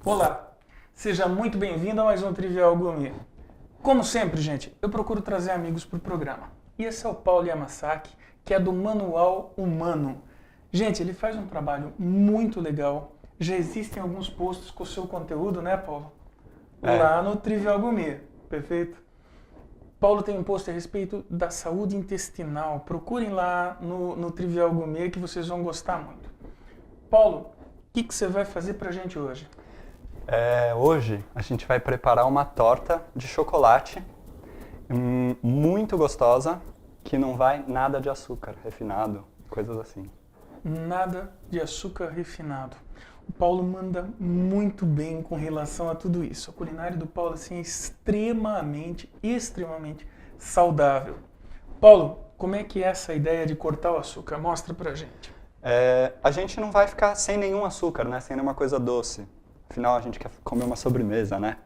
Olá, seja muito bem-vindo a mais um Trivial Gourmet. Como sempre, gente, eu procuro trazer amigos para o programa. E esse é o Paulo Yamasaki, que é do Manual Humano. Gente, ele faz um trabalho muito legal. Já existem alguns posts com o seu conteúdo, né, Paulo? Lá no Trivial Gourmet, perfeito? Paulo tem um post a respeito da saúde intestinal. Procurem lá no Trivial Gourmet que vocês vão gostar muito. Paulo, o que você vai fazer pra gente hoje? Hoje a gente vai preparar uma torta de chocolate muito gostosa, que não vai nada de açúcar refinado, coisas assim. Nada de açúcar refinado. O Paulo manda muito bem com relação a tudo isso. A culinária do Paulo assim, é extremamente saudável. Paulo, como é que é essa ideia de cortar o açúcar? Mostra pra gente. A gente não vai ficar sem nenhum açúcar, né? Sem nenhuma coisa doce. Afinal, a gente quer comer uma sobremesa, né?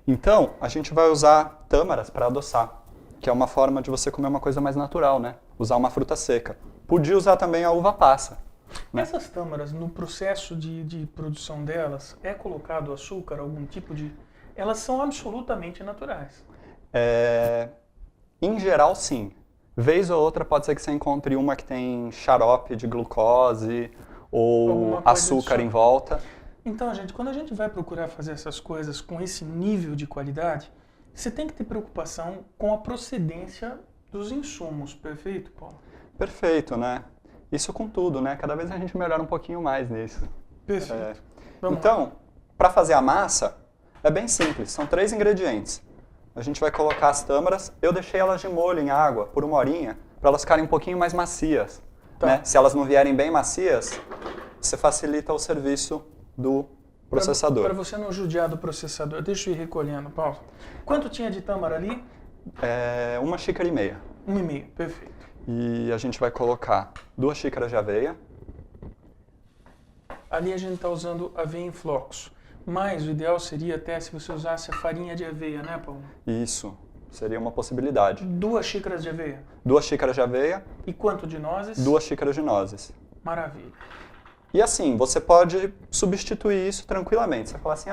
Então, a gente vai usar tâmaras para adoçar, que é uma forma de você comer uma coisa mais natural, né? Usar uma fruta seca. Podia usar também a uva passa. Né? Essas tâmaras, no processo de produção delas, é colocado açúcar, algum tipo de... Elas são absolutamente naturais. Em geral, sim. Vez ou outra pode ser que você encontre uma que tem xarope de glucose ou açúcar em volta. Então, gente, quando a gente vai procurar fazer essas coisas com esse nível de qualidade, você tem que ter preocupação com a procedência dos insumos, perfeito, Paulo? Perfeito, né? Isso com tudo, né? Cada vez a gente melhora um pouquinho mais nisso. Perfeito. Então, para fazer a massa, é bem simples. São 3 ingredientes. A gente vai colocar as tâmaras. Eu deixei elas de molho em água por 1 horinha, para elas ficarem um pouquinho mais macias. Tá. Né? Se elas não vierem bem macias, você facilita o serviço do processador. Para você não judiar do processador, deixa eu ir recolhendo, Paulo. Quanto tinha de tâmara ali? 1,5 xícaras. 1,5, perfeito. E a gente vai colocar 2 xícaras de aveia. Ali a gente está usando aveia em flocos. Mas o ideal seria até se você usasse a farinha de aveia, né, Paulo? Isso, seria uma possibilidade. 2 xícaras de aveia. 2 xícaras de aveia. E quanto de nozes? 2 xícaras de nozes. Maravilha. E assim, você pode substituir isso tranquilamente. Você fala assim,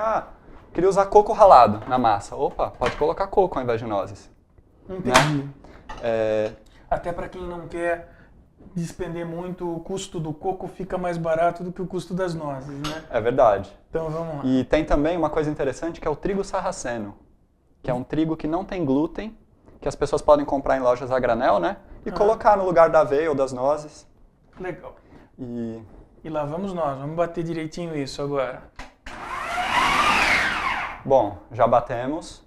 queria usar coco ralado na massa. Opa, pode colocar coco ao invés de nozes. Entendi. Né? Até para quem não quer despender muito, o custo do coco fica mais barato do que o custo das nozes, né? É verdade. Então vamos lá. E tem também uma coisa interessante que é o trigo sarraceno, que é um trigo que não tem glúten, que as pessoas podem comprar em lojas a granel, né? E colocar no lugar da aveia ou das nozes. Legal. E lá vamos nós, vamos bater direitinho isso agora. Bom, já batemos.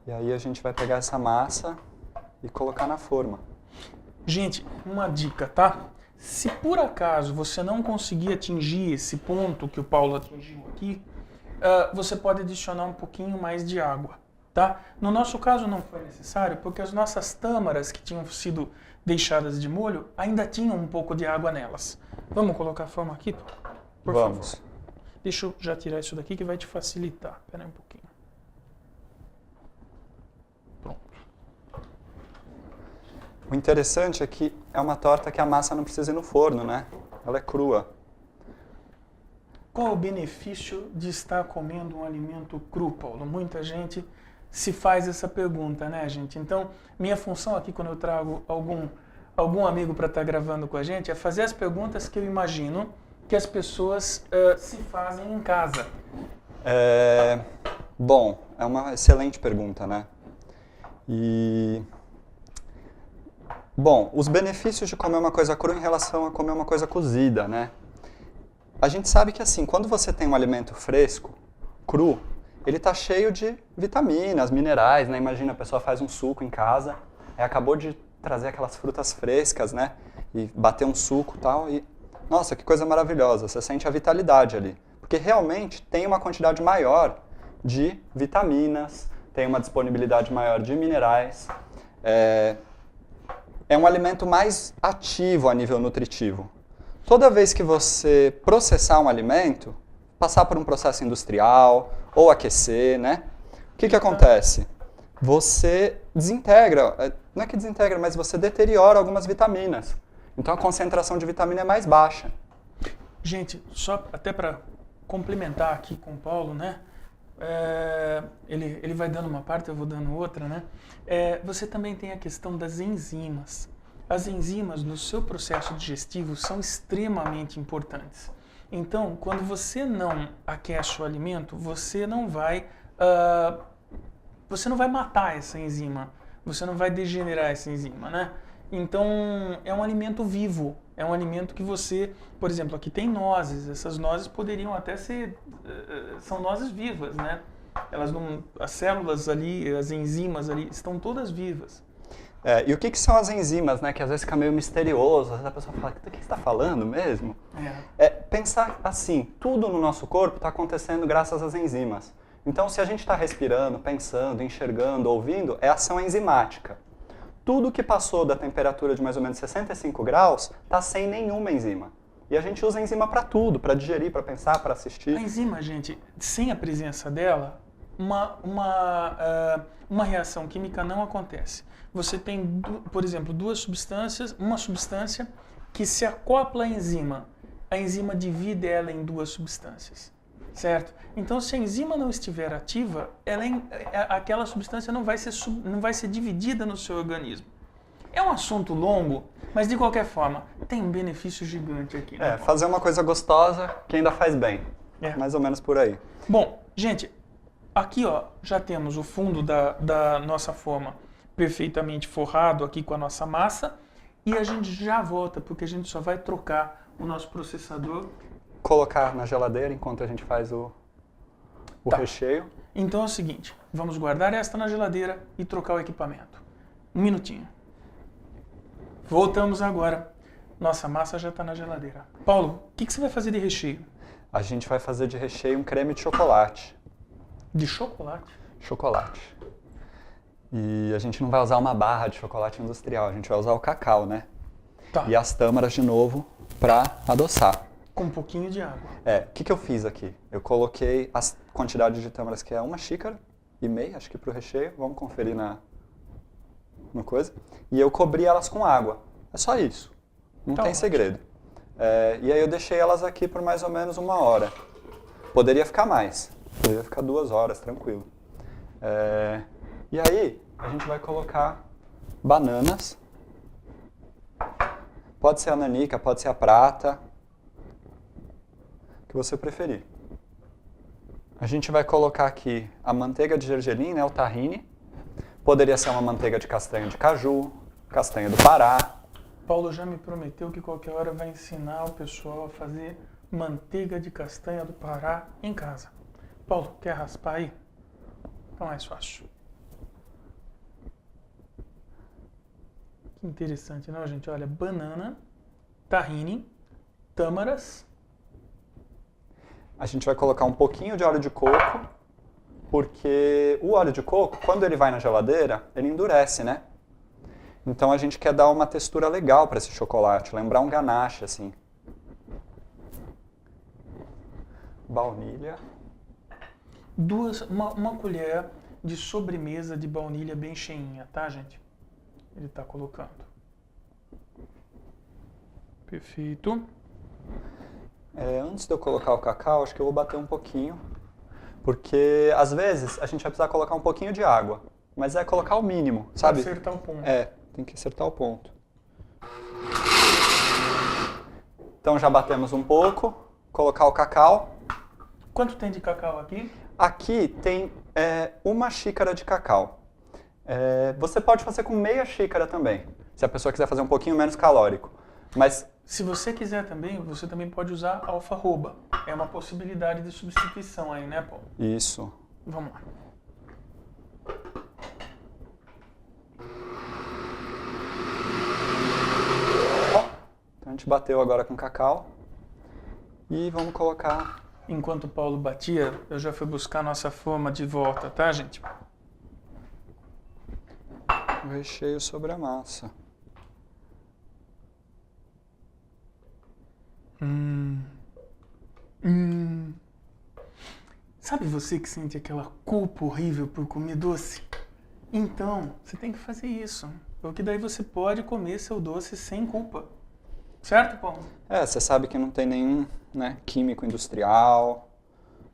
E aí a gente vai pegar essa massa e colocar na forma. Gente, uma dica, tá? Se por acaso você não conseguir atingir esse ponto que o Paulo atingiu aqui, você pode adicionar um pouquinho mais de água, tá? No nosso caso não foi necessário, porque as nossas tâmaras que tinham sido deixadas de molho ainda tinham um pouco de água nelas. Vamos colocar a forma aqui, por Vamos. favor. Deixa eu já tirar isso daqui que vai te facilitar. Espera aí um pouquinho. Pronto. O interessante é que é uma torta que a massa não precisa ir no forno, né? Ela é crua. Qual é o benefício de estar comendo um alimento cru, Paulo? Muita gente se faz essa pergunta, né, gente? Então, minha função aqui quando eu trago algum amigo para estar gravando com a gente é fazer as perguntas que eu imagino que as pessoas se fazem em casa. Bom, é uma excelente pergunta, né? Bom, os benefícios de comer uma coisa crua em relação a comer uma coisa cozida, né? A gente sabe que assim, quando você tem um alimento fresco, cru, ele está cheio de vitaminas, minerais, né? Imagina, a pessoa faz um suco em casa, acabou de trazer aquelas frutas frescas, né? E bater um suco e tal, e nossa, que coisa maravilhosa, você sente a vitalidade ali. Porque realmente tem uma quantidade maior de vitaminas, tem uma disponibilidade maior de minerais, é um alimento mais ativo a nível nutritivo. Toda vez que você processar um alimento, passar por um processo industrial ou aquecer, né? O que acontece? Você desintegra, não é que desintegra, mas você deteriora algumas vitaminas. Então a concentração de vitamina é mais baixa. Gente, só até para complementar aqui com o Paulo, né? Ele vai dando uma parte, eu vou dando outra, né? Você também tem a questão das enzimas. As enzimas no seu processo digestivo são extremamente importantes. Então, quando você não aquece o alimento, você não vai matar essa enzima, você não vai degenerar essa enzima, né? Então, é um alimento vivo, é um alimento que você, por exemplo, aqui tem nozes, essas nozes poderiam até ser, são nozes vivas, né? Elas não, as células ali, as enzimas ali, estão todas vivas. E o que são as enzimas, né? Que às vezes fica meio misterioso, às vezes a pessoa fala, do que você está falando mesmo? Pensar assim, tudo no nosso corpo está acontecendo graças às enzimas. Então, se a gente está respirando, pensando, enxergando, ouvindo, é ação enzimática. Tudo que passou da temperatura de mais ou menos 65 graus está sem nenhuma enzima. E a gente usa enzima para tudo, para digerir, para pensar, para assistir. A enzima, gente, sem a presença dela, uma reação química não acontece. Você tem, por exemplo, duas substâncias, uma substância que se acopla à enzima. A enzima divide ela em duas substâncias, certo? Então, se a enzima não estiver ativa, aquela substância não vai ser dividida no seu organismo. É um assunto longo, mas de qualquer forma, tem um benefício gigante aqui. Né, fazer uma coisa gostosa que ainda faz bem. Mais ou menos por aí. Bom, gente, aqui ó, já temos o fundo da nossa forma perfeitamente forrado aqui com a nossa massa e a gente já volta, porque a gente só vai trocar o nosso processador. Colocar na geladeira enquanto a gente faz o recheio. Então é o seguinte, vamos guardar esta na geladeira e trocar o equipamento. Um minutinho. Voltamos agora. Nossa massa já está na geladeira. Paulo, o que você vai fazer de recheio? A gente vai fazer de recheio um creme de chocolate. De chocolate? Chocolate. E a gente não vai usar uma barra de chocolate industrial, a gente vai usar o cacau, né? Tá. E as tâmaras de novo para adoçar. Com um pouquinho de água. O que eu fiz aqui? Eu coloquei a quantidade de tâmaras que é 1,5 xícara, acho que para o recheio. Vamos conferir na coisa. E eu cobri elas com água. É só isso. Não tem segredo. E aí eu deixei elas aqui por mais ou menos 1 hora. Poderia ficar mais. Poderia ficar 2 horas, tranquilo. E aí a gente vai colocar bananas. Pode ser a nanica, pode ser a prata. O que você preferir. A gente vai colocar aqui a manteiga de gergelim, né, o tahine. Poderia ser uma manteiga de castanha de caju, castanha do Pará. Paulo já me prometeu que qualquer hora vai ensinar o pessoal a fazer manteiga de castanha do Pará em casa. Paulo, quer raspar aí? Tá mais fácil. Que interessante, não, gente? Olha, banana, tahine, tâmaras. A gente vai colocar um pouquinho de óleo de coco, porque o óleo de coco, quando ele vai na geladeira, ele endurece, né? Então a gente quer dar uma textura legal para esse chocolate, lembrar um ganache, assim. Baunilha. Uma colher de sobremesa de baunilha bem cheinha, tá, gente? Ele tá colocando. Perfeito. Antes de eu colocar o cacau, acho que eu vou bater um pouquinho, porque às vezes a gente vai precisar colocar um pouquinho de água, mas é colocar o mínimo, sabe? Pra acertar o ponto. Tem que acertar o ponto. Então já batemos um pouco, colocar o cacau. Quanto tem de cacau aqui? Aqui tem 1 xícara de cacau. Você pode fazer com meia xícara também, se a pessoa quiser fazer um pouquinho menos calórico. Mas se você quiser também, você também pode usar alfarroba. É uma possibilidade de substituição aí, né, Paulo? Isso. Vamos lá. Então a gente bateu agora com cacau. E vamos colocar... Enquanto o Paulo batia, eu já fui buscar nossa forma de volta, tá, gente? O recheio sobre a massa. Sabe você que sente aquela culpa horrível por comer doce? Então, você tem que fazer isso. Porque daí você pode comer seu doce sem culpa. Certo, Paulo? Você sabe que não tem nenhum, né, químico industrial.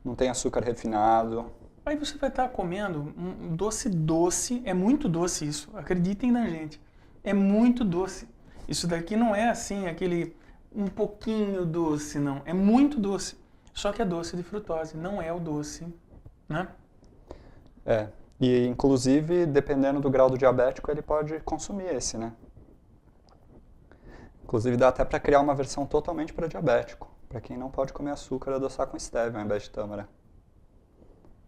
não tem açúcar refinado. Aí você vai estar comendo um doce, é muito doce isso, acreditem na gente, é muito doce. Isso daqui não é assim, aquele um pouquinho doce, não, é muito doce. Só que é doce de frutose, não é o doce, né? É, e inclusive, dependendo do grau do diabético, ele pode consumir esse, né? Inclusive dá até para criar uma versão totalmente para diabético, para quem não pode comer açúcar, adoçar com stevia ao invés de tâmara.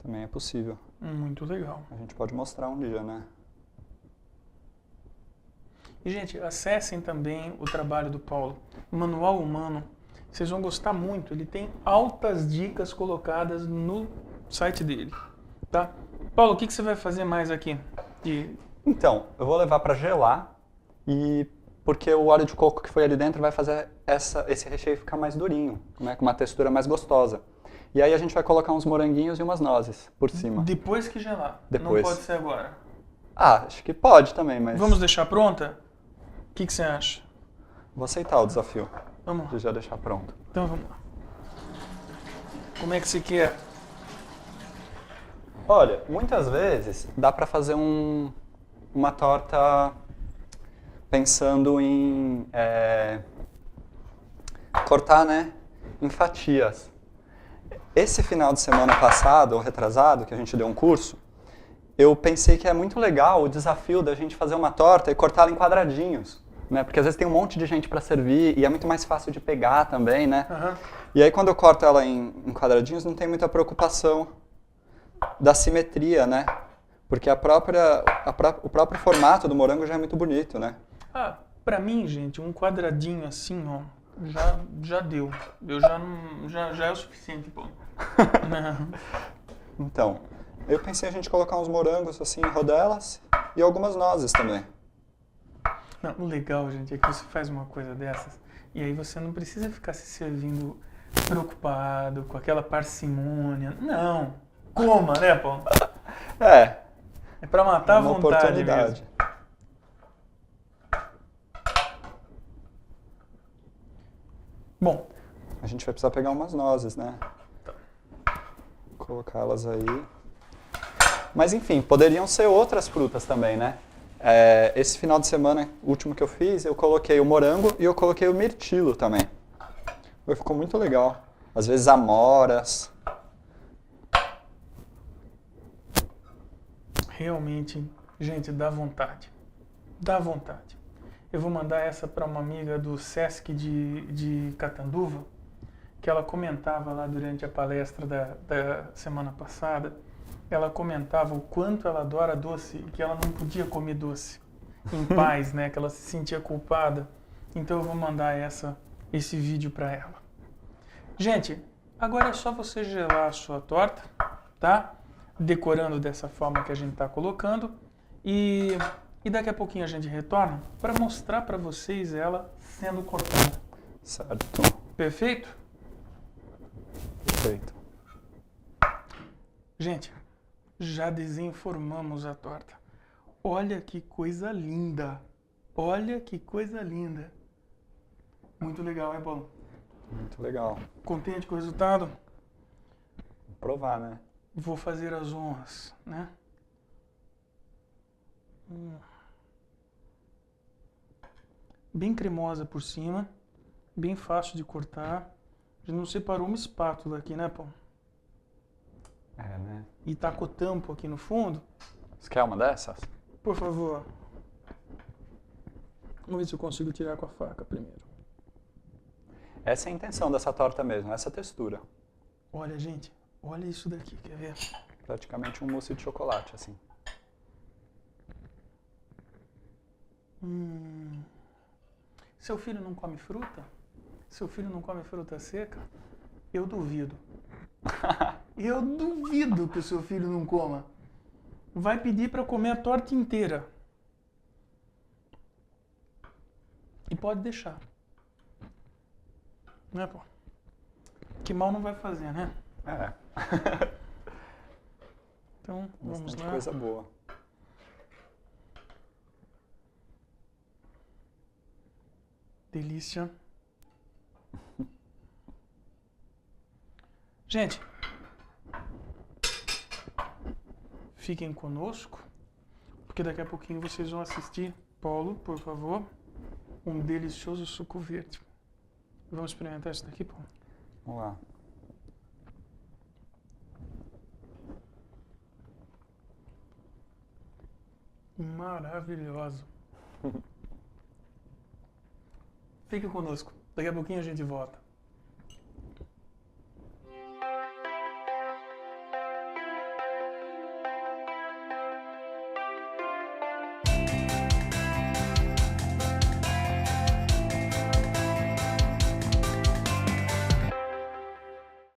Também é possível. Muito legal. A gente pode mostrar um dia, né? E, gente, acessem também o trabalho do Paulo, Manual Humano. Vocês vão gostar muito. Ele tem altas dicas colocadas no site dele, tá? Paulo, o que você vai fazer mais aqui? Então, eu vou levar para gelar, e porque o óleo de coco que foi ali dentro vai fazer esse recheio ficar mais durinho, né? Com uma textura mais gostosa. E aí a gente vai colocar uns moranguinhos e umas nozes por cima. Depois que gelar. Depois. Não pode ser agora. Ah, acho que pode também, mas... Vamos deixar pronta? O que você acha? Vou aceitar o desafio Vamos lá. de já deixar pronto. Então vamos lá. Como é que você quer? Olha, muitas vezes dá para fazer uma torta pensando em cortar, né, em fatias. Esse final de semana passado, ou retrasado, que a gente deu um curso, eu pensei que é muito legal o desafio da gente fazer uma torta e cortá-la em quadradinhos, né? Porque às vezes tem um monte de gente para servir e é muito mais fácil de pegar também, né? Uhum. E aí quando eu corto ela em quadradinhos, não tem muita preocupação da simetria, né? Porque o próprio formato do morango já é muito bonito, né? Ah, pra mim, gente, um quadradinho assim, ó, já deu. Já é o suficiente, pô. Não. Então, eu pensei a gente colocar uns morangos assim em rodelas e algumas nozes também. Não, o legal, gente, é que você faz uma coisa dessas e aí você não precisa ficar se servindo preocupado, com aquela parcimônia. Não. Coma, né, pô? É. É pra matar a uma vontade oportunidade. mesmo. Bom, A gente vai precisar pegar umas nozes, né? Colocá-las aí. Mas enfim, poderiam ser outras frutas também, né? Esse final de semana, o último que eu fiz, eu coloquei o morango e eu coloquei o mirtilo também. Ficou muito legal. Às vezes amoras. realmente, gente, dá vontade. Dá vontade. Eu vou mandar essa para uma amiga do Sesc de Catanduva, que ela comentava lá durante a palestra da semana passada, ela comentava o quanto ela adora doce e que ela não podia comer doce em paz, né? Que ela se sentia culpada. Então eu vou mandar esse vídeo para ela. Gente, agora é só você gelar a sua torta, tá? Decorando dessa forma que a gente está colocando. E daqui a pouquinho a gente retorna para mostrar para vocês ela sendo cortada. Certo. Perfeito? Perfeito. Gente, já desenformamos a torta. Olha que coisa linda. Olha que coisa linda. Muito legal, hein, Paulo? Muito legal. Contente com o resultado? Vou provar, né? Vou fazer as honras, né? Bem cremosa por cima, bem fácil de cortar. A gente não separou uma espátula aqui, né, Paulo? Né? E tá com o tampo aqui no fundo. Você quer uma dessas? Por favor. Vamos ver se eu consigo tirar com a faca primeiro. Essa é a intenção dessa torta mesmo, essa textura. Olha, gente, olha isso daqui, quer ver? Praticamente um mousse de chocolate, assim. Seu filho não come fruta? Seu filho não come fruta seca? Eu duvido. Eu duvido que o seu filho não coma. Vai pedir para comer a torta inteira. E pode deixar. Né, pô? Que mal não vai fazer, né? É. Então, vamos Bastante lá. coisa boa. Delícia. Gente, fiquem conosco, porque daqui a pouquinho vocês vão assistir, Paulo, por favor, um delicioso suco verde. Vamos experimentar isso daqui, Paulo? Vamos lá. Maravilhoso. Fique conosco. Daqui a pouquinho a gente volta.